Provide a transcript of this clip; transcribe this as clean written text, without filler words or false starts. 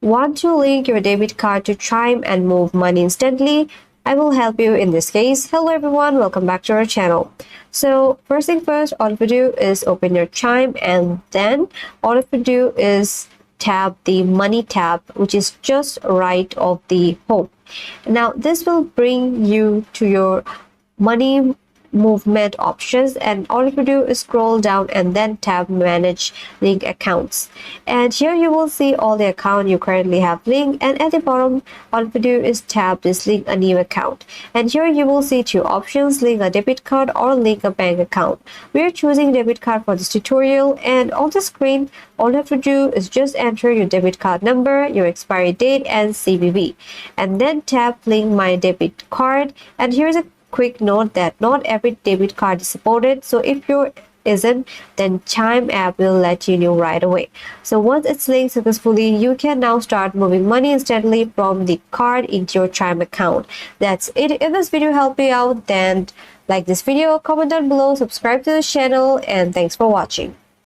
Want to link your debit card to Chime and move money instantly? I will help you in this case. Hello everyone, welcome back to our channel. So first thing first, all you have to do is open your Chime, and then all you have to do is tap the money tab, which is just right of the home. Now this will bring you to your money movement options, and all you have to do is scroll down and then tap manage link accounts, and here you will see all the account you currently have linked, and at the bottom all you have to do is tap this link a new account, and here you will see two options: link a debit card or link a bank account. We are choosing debit card for this tutorial, and on the screen all you have to do is just enter your debit card number, your expiry date, and CVV, and then tap link my debit card. And here's a quick note that not every debit card is supported, so if your isn't, then Chime app will let you know right away. So once it's linked successfully, you can now start moving money instantly from the card into your Chime account. That's it. If this video helped you out, then like this video, comment down below, subscribe to the channel, and thanks for watching.